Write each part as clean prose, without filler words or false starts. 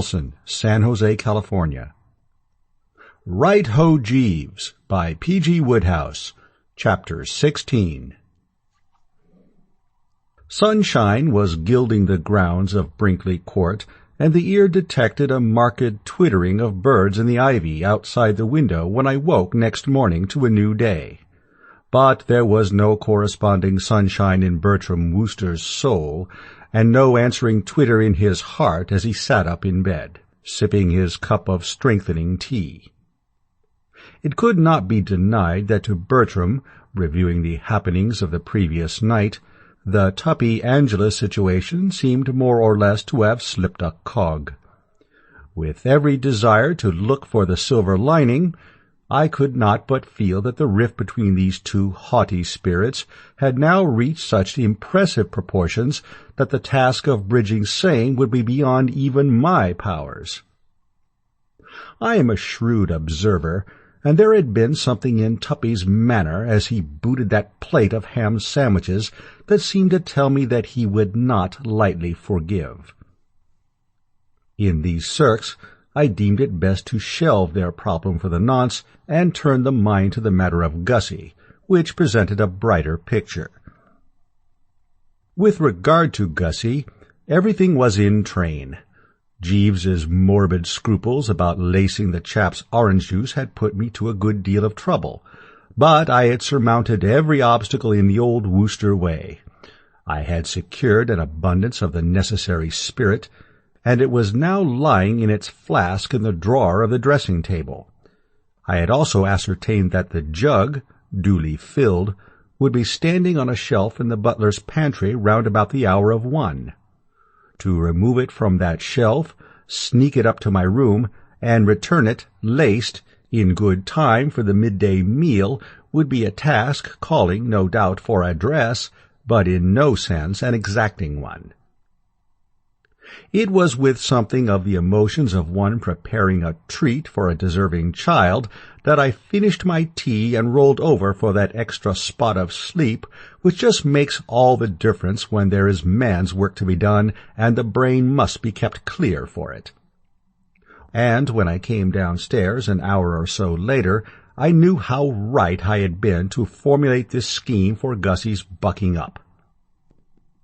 San Jose, California. Right Ho Jeeves by P.G.Wodehouse, Chapter 16. Sunshine was gilding the grounds of Brinkley Court, and the ear detected a marked twittering of birds in the ivy outside the window when I woke next morning to a new day. But there was no corresponding sunshine in Bertram Wooster's soul, and no answering twitter in his heart as he sat up in bed, sipping his cup of strengthening tea. It could not be denied that to Bertram, reviewing the happenings of the previous night, the Tuppy Angela situation seemed more or less to have slipped a cog. With every desire to look for the silver lining, I could not but feel that the rift between these two haughty spirits had now reached such impressive proportions that the task of bridging same would be beyond even my powers. I am a shrewd observer, and there had been something in Tuppy's manner as he booted that plate of ham sandwiches that seemed to tell me that he would not lightly forgive. In these circs, I deemed it best to shelve their problem for the nonce and turn the mind to the matter of Gussie, which presented a brighter picture. With regard to Gussie, everything was in train. Jeeves's morbid scruples about lacing the chap's orange juice had put me to a good deal of trouble, but I had surmounted every obstacle in the old Wooster way. I had secured an abundance of the necessary spirit, and it was now lying in its flask in the drawer of the dressing-table. I had also ascertained that the jug, duly filled, would be standing on a shelf in the butler's pantry round about the hour of 1. To remove it from that shelf, sneak it up to my room, and return it, laced, in good time for the midday meal would be a task calling, no doubt, for address, but in no sense an exacting one. It was with something of the emotions of one preparing a treat for a deserving child that I finished my tea and rolled over for that extra spot of sleep which just makes all the difference when there is man's work to be done and the brain must be kept clear for it. And when I came downstairs an hour or so later, I knew how right I had been to formulate this scheme for Gussie's bucking up.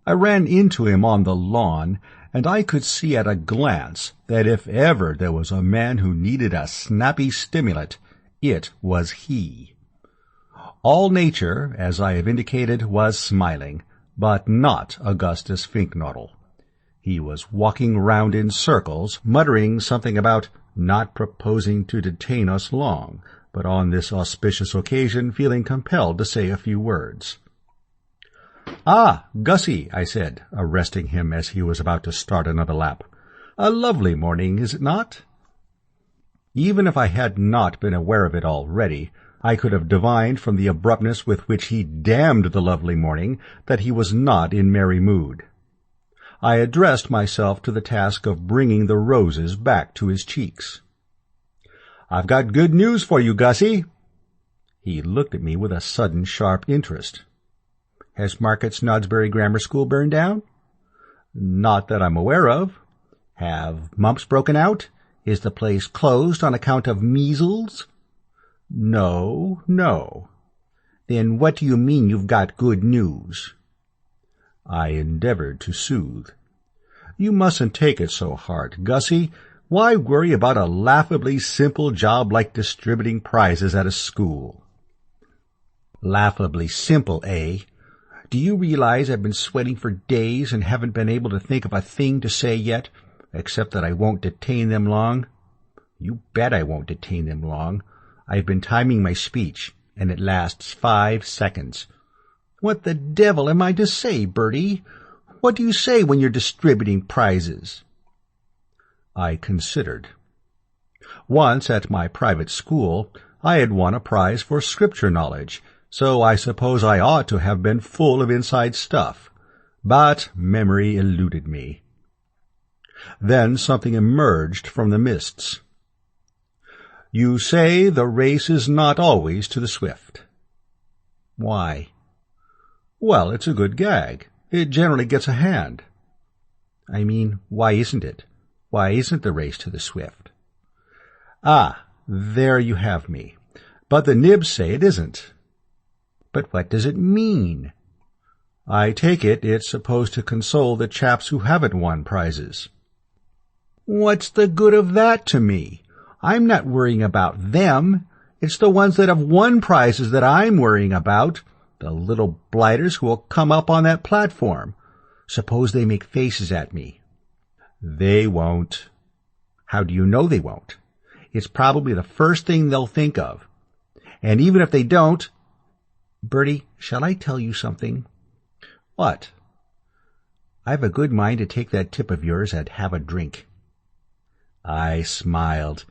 I ran into him on the lawn, and I could see at a glance that if ever there was a man who needed a snappy stimulant, it was he. All nature, as I have indicated, was smiling, but not Augustus Finknottle. He was walking round in circles, muttering something about not proposing to detain us long, but on this auspicious occasion feeling compelled to say a few words. "Ah, Gussie," I said, arresting him as he was about to start another lap. "A lovely morning, is it not?" Even if I had not been aware of it already, I could have divined from the abruptness with which he damned the lovely morning that he was not in merry mood. I addressed myself to the task of bringing the roses back to his cheeks. "I've got good news for you, Gussie." He looked at me with a sudden sharp interest. "Has Market Snodsbury Grammar School burned down?" "Not that I'm aware of." "Have mumps broken out? Is the place closed on account of measles?" "No, no." "Then what do you mean you've got good news?" I endeavored to soothe. "You mustn't take it so hard, Gussie. Why worry about a laughably simple job like distributing prizes at a school?" "Laughably simple, eh? Do you realize I've been sweating for days and haven't been able to think of a thing to say yet, except that I won't detain them long?" "You bet I won't detain them long. I've been timing my speech, and it lasts 5 seconds. What the devil am I to say, Bertie? What do you say when you're distributing prizes?" I considered. Once at my private school, I had won a prize for scripture knowledge, so I suppose I ought to have been full of inside stuff. But memory eluded me. Then something emerged from the mists. "You say the race is not always to the swift." "Why?" "Well, it's a good gag. It generally gets a hand." "I mean, why isn't it? Why isn't the race to the swift? Ah, there you have me. But the nibs say it isn't. But what does it mean? I take it's supposed to console the chaps who haven't won prizes. What's the good of that to me? I'm not worrying about them. It's the ones that have won prizes that I'm worrying about, the little blighters who will come up on that platform. Suppose they make faces at me. They won't. How do you know they won't? It's probably the first thing they'll think of. And even if they don't... Bertie, shall I tell you something? What? I've a good mind to take that tip of yours and have a drink. I smiled.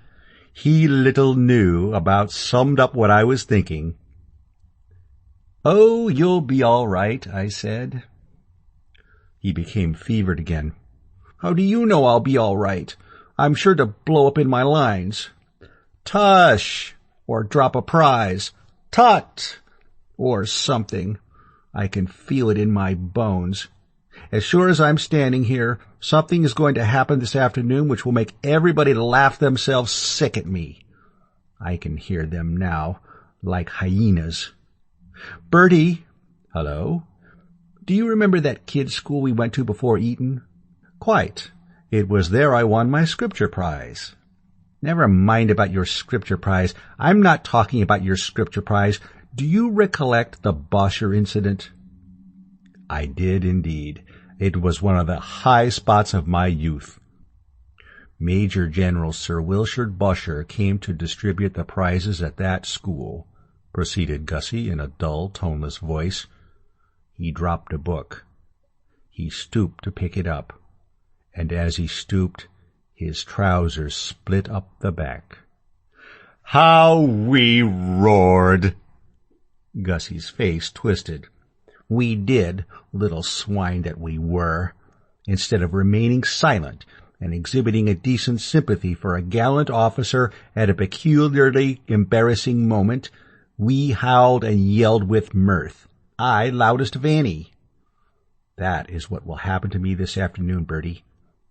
He little knew about summed up what I was thinking. Oh, you'll be all right, I said. He became fevered again. How do you know I'll be all right? I'm sure to blow up in my lines. Tush! Or drop a prize. Tut! Or something. I can feel it in my bones. As sure as I'm standing here, something is going to happen this afternoon which will make everybody laugh themselves sick at me. I can hear them now, like hyenas. Bertie! Hello? Do you remember that kids' school we went to before Eton? Quite. It was there I won my scripture prize. Never mind about your scripture prize. I'm not talking about your scripture prize. Do you recollect the Bosher incident? I did indeed. It was one of the high spots of my youth. Major General Sir Wilshire Bosher came to distribute the prizes at that school, proceeded Gussie in a dull, toneless voice. He dropped a book. He stooped to pick it up, and as he stooped, his trousers split up the back. How we roared! Gussie's face twisted. We did, little swine that we were. Instead of remaining silent and exhibiting a decent sympathy for a gallant officer at a peculiarly embarrassing moment, we howled and yelled with mirth. I loudest of any. That is what will happen to me this afternoon, Bertie.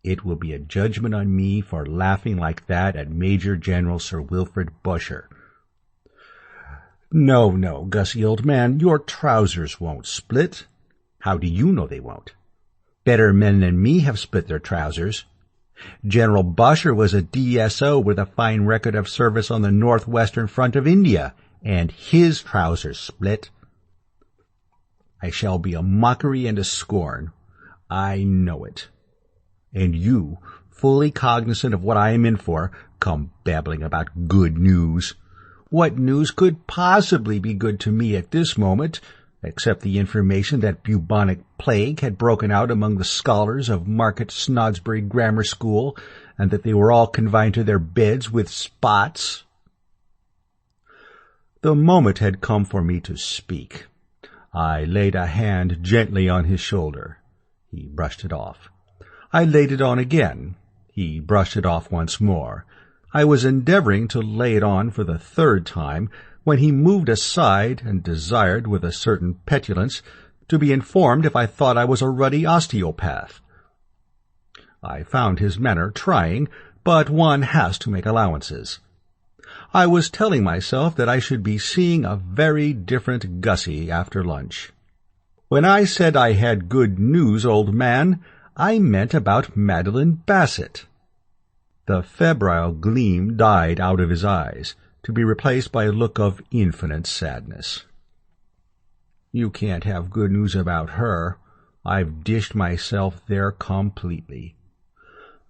It will be a judgment on me for laughing like that at Major General Sir Wilfrid Bosher. No, no, Gussie, old man, your trousers won't split. How do you know they won't? Better men than me have split their trousers. General Bosher was a D.S.O. with a fine record of service on the northwestern front of India, and his trousers split. I shall be a mockery and a scorn. I know it. And you, fully cognizant of what I am in for, come babbling about good news. What news could possibly be good to me at this moment, except the information that bubonic plague had broken out among the scholars of Market Snodsbury Grammar School, and that they were all confined to their beds with spots? The moment had come for me to speak. I laid a hand gently on his shoulder. He brushed it off. I laid it on again. He brushed it off once more. I was endeavoring to lay it on for the third time when he moved aside and desired, with a certain petulance, to be informed if I thought I was a ruddy osteopath. I found his manner trying, but one has to make allowances. I was telling myself that I should be seeing a very different Gussie after lunch. When I said I had good news, old man, I meant about Madeline Bassett. The febrile gleam died out of his eyes, to be replaced by a look of infinite sadness. You can't have good news about her. I've dished myself there completely.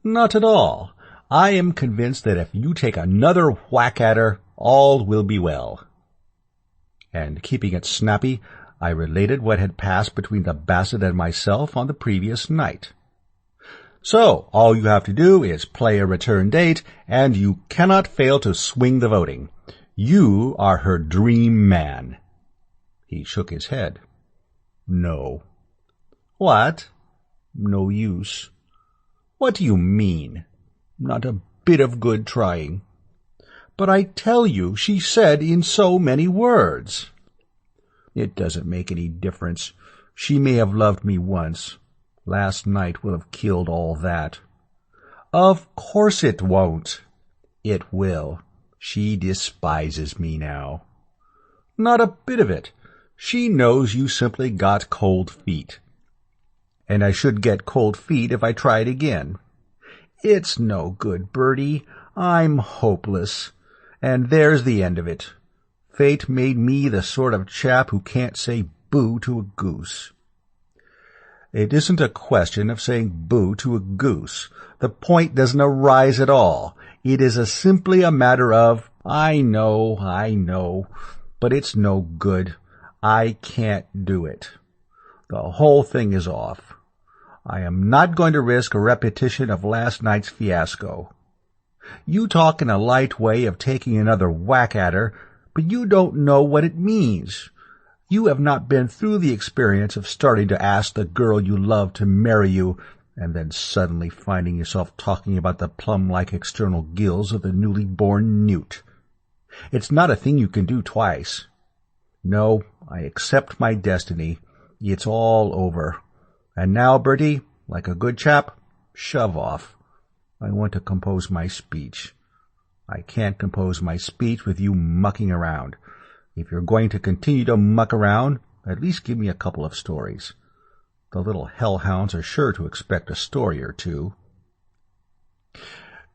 Not at all. I am convinced that if you take another whack at her, all will be well. And keeping it snappy, I related what had passed between the Bassett and myself on the previous night. So, all you have to do is play a return date, and you cannot fail to swing the voting. You are her dream man. He shook his head. No. What? No use. What do you mean? Not a bit of good trying. But I tell you, she said in so many words. It doesn't make any difference. She may have loved me once. Last night will have killed all that. Of course it won't. It will. She despises me now. Not a bit of it. She knows you simply got cold feet. And I should get cold feet if I tried again. It's no good, Bertie. I'm hopeless. And there's the end of it. Fate made me the sort of chap who can't say boo to a goose. It isn't a question of saying boo to a goose. The point doesn't arise at all. It is simply a matter of, I know, but it's no good. I can't do it. The whole thing is off. I am not going to risk a repetition of last night's fiasco. You talk in a light way of taking another whack at her, but you don't know what it means. You have not been through the experience of starting to ask the girl you love to marry you, and then suddenly finding yourself talking about the plum-like external gills of the newly born newt. It's not a thing you can do twice. No, I accept my destiny. It's all over. And now, Bertie, like a good chap, shove off. I want to compose my speech. I can't compose my speech with you mucking around. If you're going to continue to muck around, at least give me a couple of stories. The little hellhounds are sure to expect a story or two.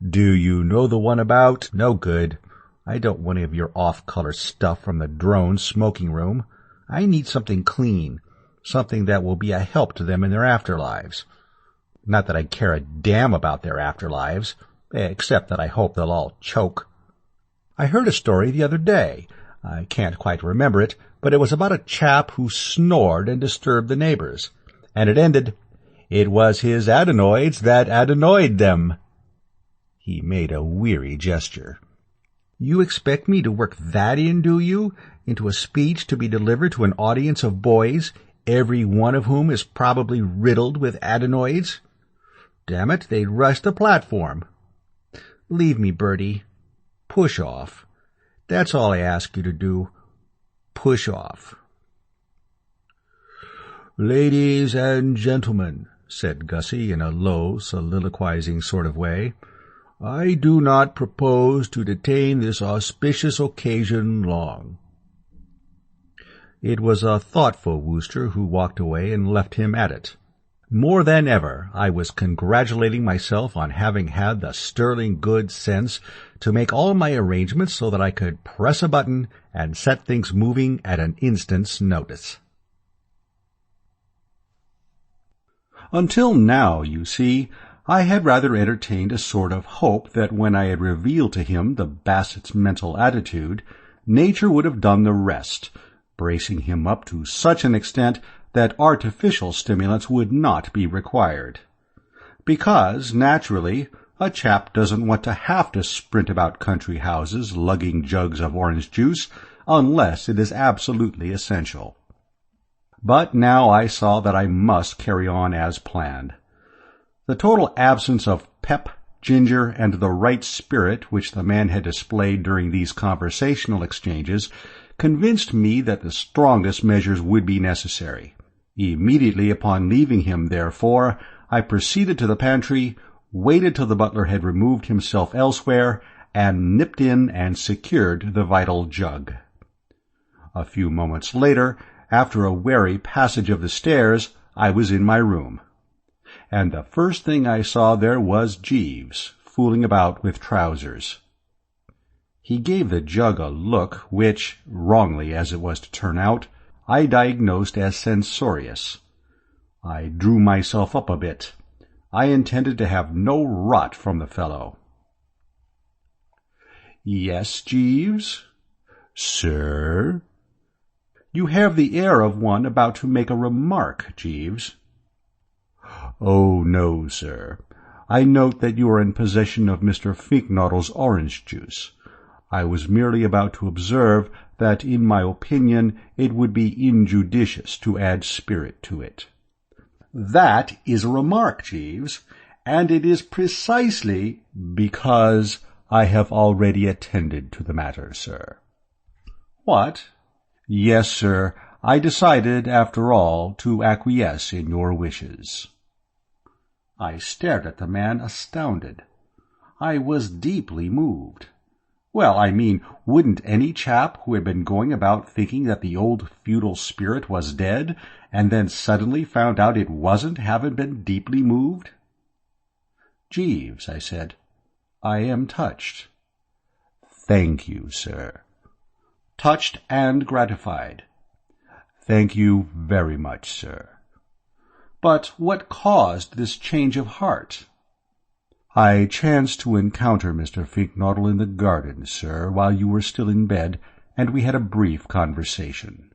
Do you know the one about? No good. I don't want any of your off-color stuff from the drone smoking room. I need something clean, something that will be a help to them in their afterlives. Not that I care a damn about their afterlives, except that I hope they'll all choke. I heard a story the other day. I can't quite remember it, but it was about a chap who snored and disturbed the neighbors. And it ended, "It was his adenoids that adenoid them." He made a weary gesture. You expect me to work that in, do you? Into a speech to be delivered to an audience of boys, every one of whom is probably riddled with adenoids? Damn it, they'd rush the platform. Leave me, Bertie. Push off. That's all I ask you to do. Push off. Ladies and gentlemen, said Gussie in a low, soliloquizing sort of way, I do not propose to detain this auspicious occasion long. It was a thoughtful Wooster who walked away and left him at it. More than ever, I was congratulating myself on having had the sterling good sense to make all my arrangements so that I could press a button and set things moving at an instant's notice. Until now, you see, I had rather entertained a sort of hope that when I had revealed to him the Bassett's mental attitude, nature would have done the rest, bracing him up to such an extent that artificial stimulants would not be required. Because, naturally, a chap doesn't want to have to sprint about country houses lugging jugs of orange juice unless it is absolutely essential. But now I saw that I must carry on as planned. The total absence of pep, ginger, and the right spirit which the man had displayed during these conversational exchanges convinced me that the strongest measures would be necessary. Immediately upon leaving him, therefore, I proceeded to the pantry, waited till the butler had removed himself elsewhere, and nipped in and secured the vital jug. A few moments later, after a wary passage of the stairs, I was in my room. And the first thing I saw there was Jeeves, fooling about with trousers. He gave the jug a look which, wrongly as it was to turn out, I diagnosed as censorious. I drew myself up a bit. I intended to have no rot from the fellow. "Yes, Jeeves?" "Sir?" "You have the air of one about to make a remark, Jeeves." "Oh, no, sir. I note that you are in possession of Mr. Finknoddle's orange juice. I was merely about to observe that, in my opinion, it would be injudicious to add spirit to it." "That is a remark, Jeeves, and it is precisely because I have already attended to the matter, sir." "What?" "Yes, sir, I decided, after all, to acquiesce in your wishes." I stared at the man, astounded. I was deeply moved. Well, I mean, wouldn't any chap who had been going about thinking that the old feudal spirit was dead, and then suddenly found out it wasn't, have been deeply moved? "Jeeves," I said, "I am touched." "Thank you, sir." "Touched and gratified." "Thank you very much, sir." "But what caused this change of heart?" "I chanced to encounter Mr. Finknottle in the garden, sir, while you were still in bed, and we had a brief conversation."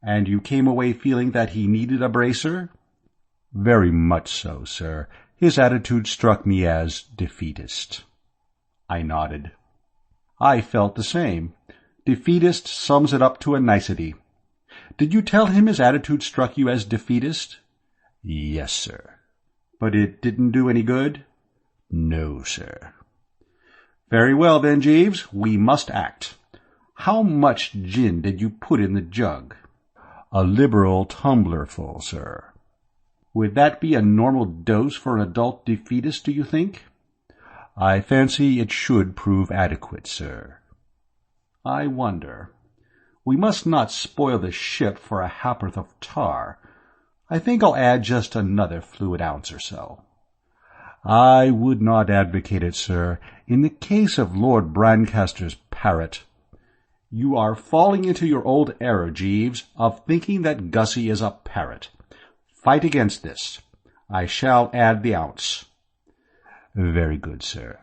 "And you came away feeling that he needed a bracer?" "Very much so, sir. His attitude struck me as defeatist." I nodded. "I felt the same. Defeatist sums it up to a nicety. Did you tell him his attitude struck you as defeatist?" "Yes, sir." "But it didn't do any good?" "No, sir." "Very well, then, Jeeves, we must act. How much gin did you put in the jug?" "A liberal tumblerful, sir." "Would that be a normal dose for an adult defeatist, do you think?" "I fancy it should prove adequate, sir." "I wonder. We must not spoil the ship for a ha'porth of tar. I think I'll add just another fluid ounce or so." "I would not advocate it, sir, in the case of Lord Brancaster's parrot." "You are falling into your old error, Jeeves, of thinking that Gussie is a parrot. Fight against this. I shall add the ounce." "Very good, sir."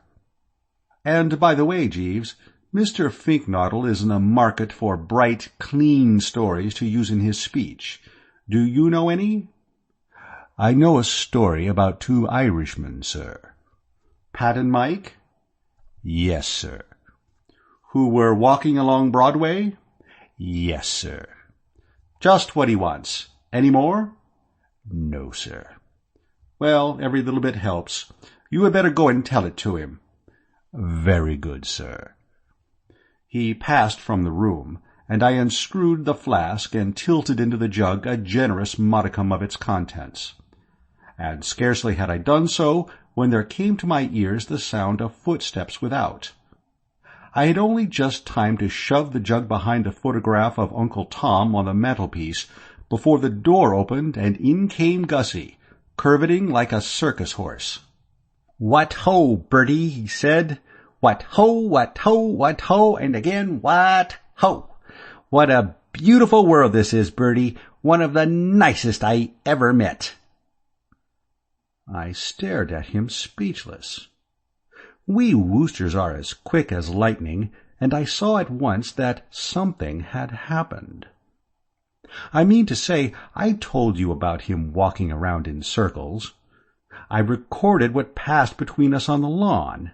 "And by the way, Jeeves, Mr. Finknottle is in the market for bright, clean stories to use in his speech. Do you know any?" "I know a story about 2 Irishmen, sir." "Pat and Mike?" "Yes, sir." "Who were walking along Broadway?" "Yes, sir." "Just what he wants. Any more?" "No, sir." "Well, every little bit helps. You had better go and tell it to him." "Very good, sir." He passed from the room, and I unscrewed the flask and tilted into the jug a generous modicum of its contents. And scarcely had I done so when there came to my ears the sound of footsteps without. I had only just time to shove the jug behind the photograph of Uncle Tom on the mantelpiece before the door opened and in came Gussie, curveting like a circus horse. "What ho, Bertie," he said. "What ho, what ho, what ho, and again what ho. What a beautiful world this is, Bertie. One of the nicest I ever met." I stared at him speechless. We Woosters are as quick as lightning, and I saw at once that something had happened. I mean to say, I told you about him walking around in circles. I recorded what passed between us on the lawn,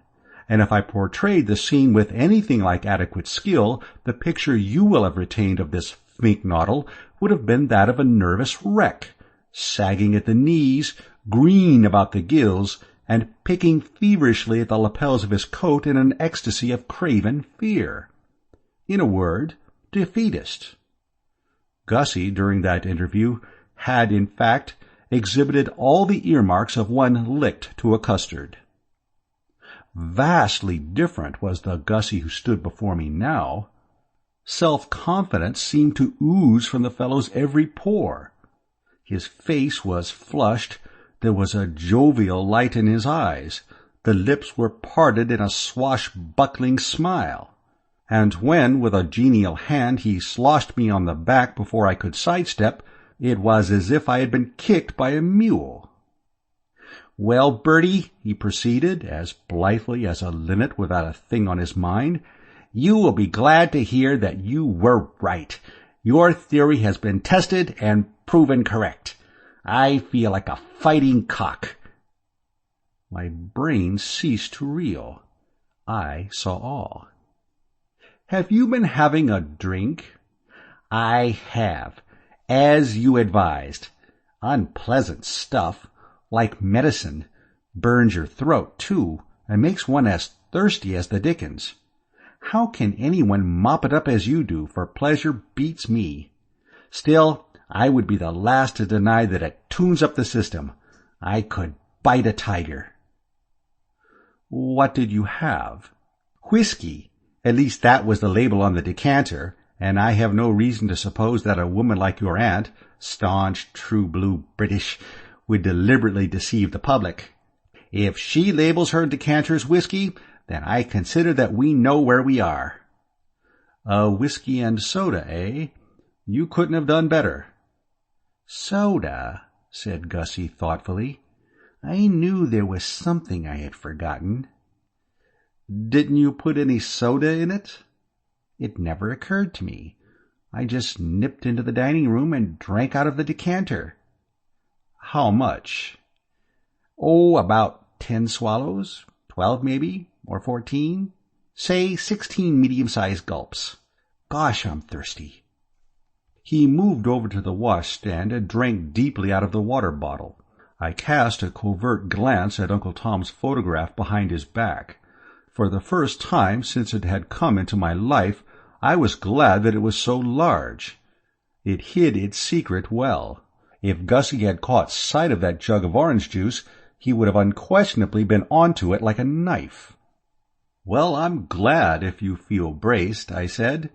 and if I portrayed the scene with anything like adequate skill, the picture you will have retained of this Finknottle would have been that of a nervous wreck, sagging at the knees, green about the gills, and picking feverishly at the lapels of his coat in an ecstasy of craven fear. In a word, defeatist. Gussie, during that interview, had, in fact, exhibited all the earmarks of one licked to a custard. Vastly different was the Gussie who stood before me now. Self-confidence seemed to ooze from the fellow's every pore. His face was flushed, there was a jovial light in his eyes, the lips were parted in a swashbuckling smile, and when, with a genial hand, he sloshed me on the back before I could sidestep, it was as if I had been kicked by a mule. "Well, Bertie," he proceeded, as blithely as a linnet without a thing on his mind, "you will be glad to hear that you were right. Your theory has been tested and proven correct. I feel like a fighting cock." My brain ceased to reel. I saw all. "Have you been having a drink?" "I have, as you advised. Unpleasant stuff, like medicine. Burns your throat, too, and makes one as thirsty as the dickens. How can anyone mop it up as you do, for pleasure beats me. Still, I would be the last to deny that it tunes up the system. I could bite a tiger." "What did you have?" "Whiskey. At least that was the label on the decanter, and I have no reason to suppose that a woman like your aunt, staunch, true blue British, would deliberately deceive the public. If she labels her decanters whiskey, then I consider that we know where we are." "A whiskey and soda, eh? You couldn't have done better." "Soda," said Gussie thoughtfully. "I knew there was something I had forgotten." "Didn't you put any soda in it?" "It never occurred to me. I just nipped into the dining room and drank out of the decanter." "How much?" "Oh, about 10 swallows, 12 maybe, or 14. Say 16 medium-sized gulps. Gosh, I'm thirsty." He moved over to the washstand and drank deeply out of the water bottle. I cast a covert glance at Uncle Tom's photograph behind his back. For the first time since it had come into my life, I was glad that it was so large. It hid its secret well. If Gussie had caught sight of that jug of orange juice, he would have unquestionably been onto it like a knife. "Well, I'm glad if you feel braced," I said.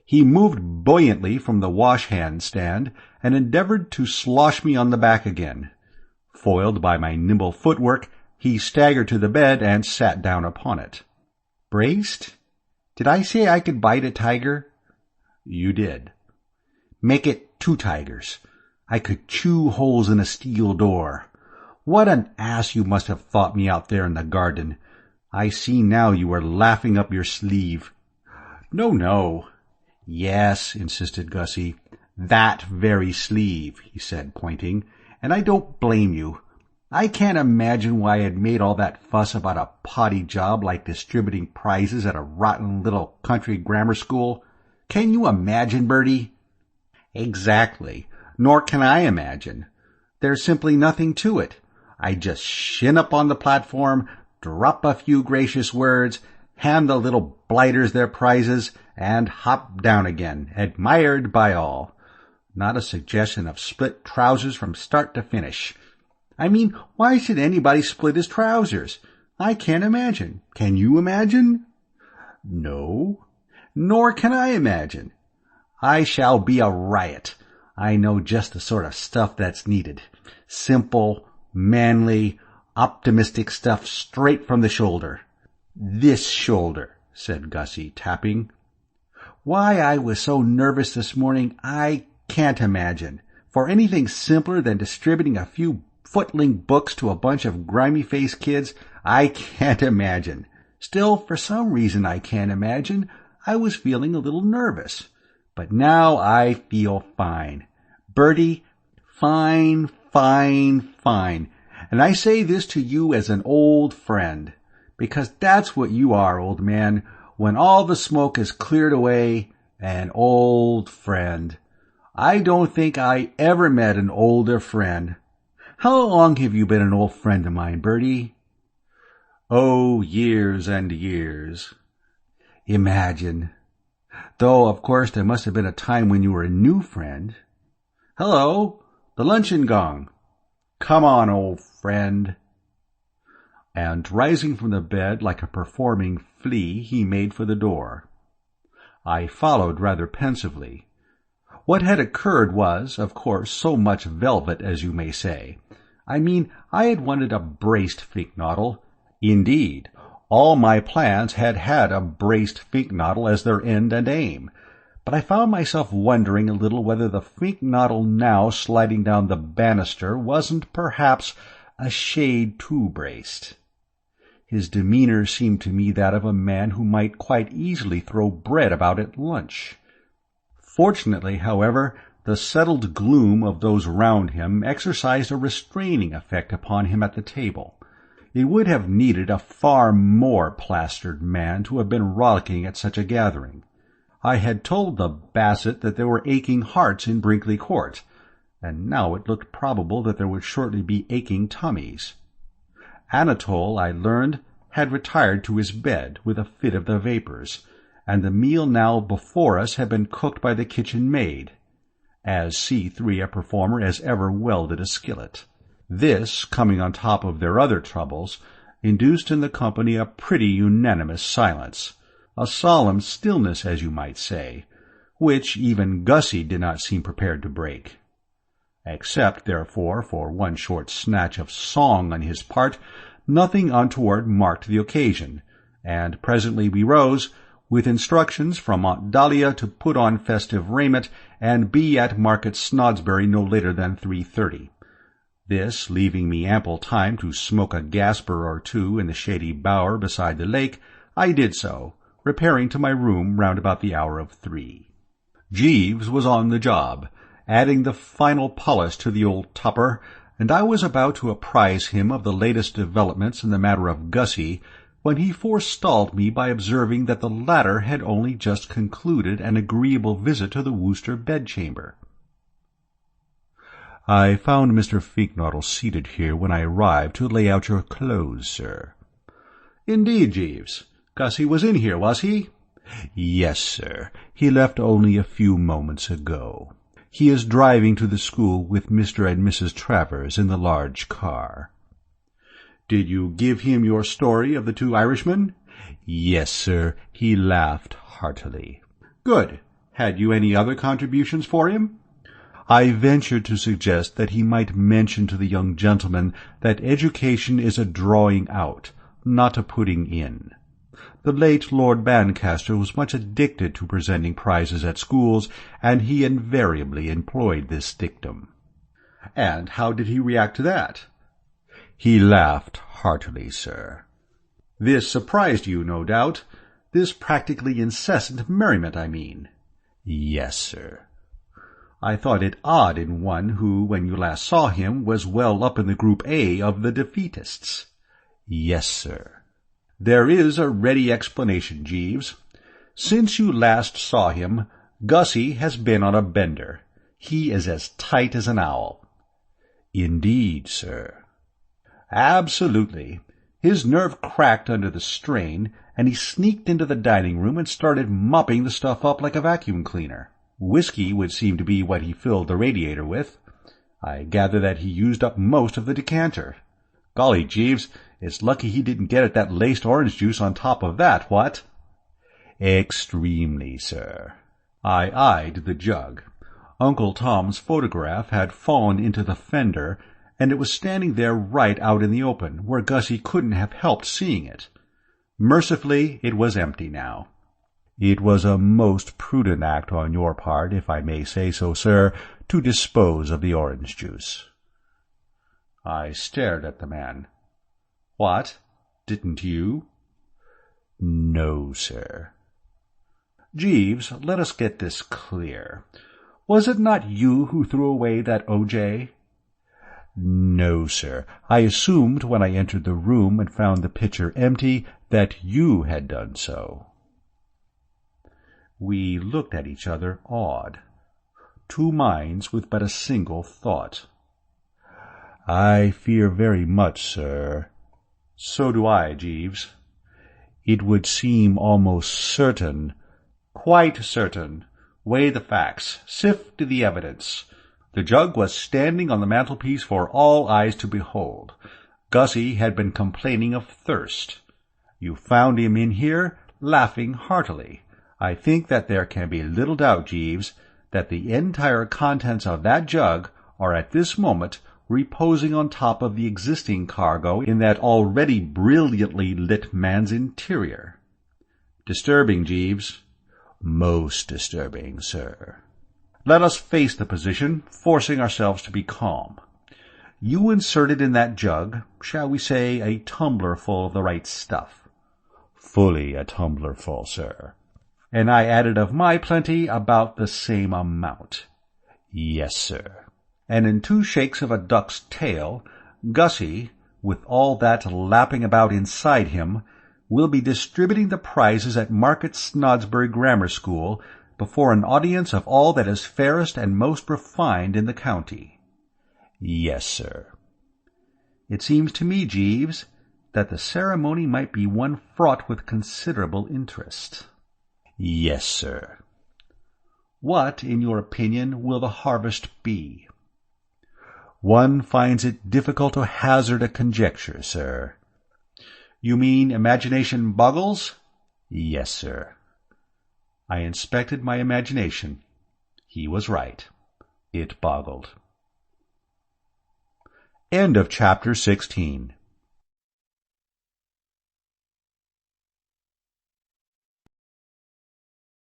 He moved buoyantly from the wash-hand stand and endeavored to slosh me on the back again. Foiled by my nimble footwork, he staggered to the bed and sat down upon it. "Braced? Did I say I could bite a tiger?" "You did." "Make it 2 tigers. I could chew holes in a steel door. What an ass you must have thought me out there in the garden. I see now you were laughing up your sleeve." No. "Yes," insisted Gussie. "That very sleeve," he said, pointing, "and I don't blame you. I can't imagine why I had made all that fuss about a potty job like distributing prizes at a rotten little country grammar school. Can you imagine, Bertie?" "Exactly. Nor can I imagine. There's simply nothing to it. I just shin up on the platform, drop a few gracious words, hand the little blighters their prizes, and hop down again, admired by all. Not a suggestion of split trousers from start to finish. I mean, why should anybody split his trousers? I can't imagine. Can you imagine?" "No." "Nor can I imagine. I shall be a riot. I know just the sort of stuff that's needed. Simple, manly, optimistic stuff straight from the shoulder." "This shoulder," said Gussie, tapping. "Why I was so nervous this morning, I can't imagine. For anything simpler than distributing a few footling books to a bunch of grimy-faced kids, I can't imagine. Still, for some reason I can't imagine, I was feeling a little nervous. But now I feel fine. Bertie, fine. And I say this to you as an old friend, because that's what you are, old man, when all the smoke is cleared away, an old friend. I don't think I ever met an older friend. How long have you been an old friend of mine, Bertie?" "Oh, years and years." "Imagine. Though, of course, there must have been a time when you were a new friend. Hello, the luncheon gong. Come on, old friend." And rising from the bed like a performing flea, he made for the door. I followed rather pensively. What had occurred was, of course, so much velvet, as you may say. I mean, I had wanted a braced finknottle. Indeed, all my plans had had a braced finknottle as their end and aim. But I found myself wondering a little whether the finknottle now sliding down the banister wasn't perhaps a shade too braced. His demeanor seemed to me that of a man who might quite easily throw bread about at lunch. Fortunately, however, the settled gloom of those round him exercised a restraining effect upon him at the table. It would have needed a far more plastered man to have been rollicking at such a gathering. I had told the Bassett that there were aching hearts in Brinkley Court, and now it looked probable that there would shortly be aching tummies. Anatole, I learned, had retired to his bed with a fit of the vapors, and the meal now before us had been cooked by the kitchen maid, as C3 a performer as ever welded a skillet. This, coming on top of their other troubles, induced in the company a pretty unanimous silence, a solemn stillness, as you might say, which even Gussie did not seem prepared to break. Except, therefore, for one short snatch of song on his part, nothing untoward marked the occasion, and presently we rose, with instructions from Aunt Dahlia to put on festive raiment and be at Market Snodsbury no later than 3:30. This, leaving me ample time to smoke a gasper or two in the shady bower beside the lake, I did so, repairing to my room round about the hour of 3. Jeeves was on the job, adding the final polish to the old tupper, and I was about to apprise him of the latest developments in the matter of Gussie, when he forestalled me by observing that the latter had only just concluded an agreeable visit to the Wooster bedchamber. "I found Mr. Finknottle seated here when I arrived to lay out your clothes, sir." "Indeed, Jeeves. Gussie was in here, was he?" "Yes, sir. He left only a few moments ago. He is driving to the school with Mr. and Mrs. Travers in the large car." "Did you give him your story of the 2 Irishmen?" "Yes, sir. He laughed heartily." "Good. Had you any other contributions for him?" "I ventured to suggest that he might mention to the young gentleman that education is a drawing out, not a putting in. The late Lord Bancaster was much addicted to presenting prizes at schools, and he invariably employed this dictum." "And how did he react to that?" "He laughed heartily, sir." "This surprised you, no doubt. This practically incessant merriment, I mean." "Yes, sir." "I thought it odd in one who, when you last saw him, was well up in the Group A of the defeatists." "Yes, sir." "There is a ready explanation, Jeeves. Since you last saw him, Gussie has been on a bender. He is as tight as an owl." "Indeed, sir." "Absolutely. His nerve cracked under the strain, and he sneaked into the dining room and started mopping the stuff up like a vacuum cleaner. Whiskey would seem to be what he filled the radiator with. I gather that he used up most of the decanter. Golly, Jeeves, it's lucky he didn't get at that laced orange juice on top of that, what?" "Extremely, sir." I eyed the jug. Uncle Tom's photograph had fallen into the fender, and it was standing there right out in the open, where Gussie couldn't have helped seeing it. Mercifully, it was empty now. "It was a most prudent act on your part, if I may say so, sir, to dispose of the orange juice." I stared at the man. "What? Didn't you?" "No, sir." "Jeeves, let us get this clear. Was it not you who threw away that O.J.? "No, sir. I assumed when I entered the room and found the pitcher empty that you had done so." We looked at each other awed. 2 minds with but a single thought. "I fear very much, sir." "So do I, Jeeves." "It would seem almost certain." "Quite certain. Weigh the facts. Sift the evidence. The jug was standing on the mantelpiece for all eyes to behold. Gussie had been complaining of thirst. You found him in here, laughing heartily. I think that there can be little doubt, Jeeves, that the entire contents of that jug are at this moment reposing on top of the existing cargo in that already brilliantly lit man's interior. Disturbing, Jeeves." "Most disturbing, sir." "Let us face the position, forcing ourselves to be calm. You inserted in that jug, shall we say, a tumblerful of the right stuff." "Fully a tumblerful, sir." "And I added of my plenty about the same amount." "Yes, sir." "And in 2 shakes of a duck's tail, Gussie, with all that lapping about inside him, will be distributing the prizes at Market Snodsbury Grammar School before an audience of all that is fairest and most refined in the county." "Yes, sir." "It seems to me, Jeeves, that the ceremony might be one fraught with considerable interest." "Yes, sir." "What, in your opinion, will the harvest be?" One finds it difficult to hazard a conjecture, sir. You mean imagination boggles? Yes, sir. I inspected my imagination. He was right. It boggled. End of chapter 16.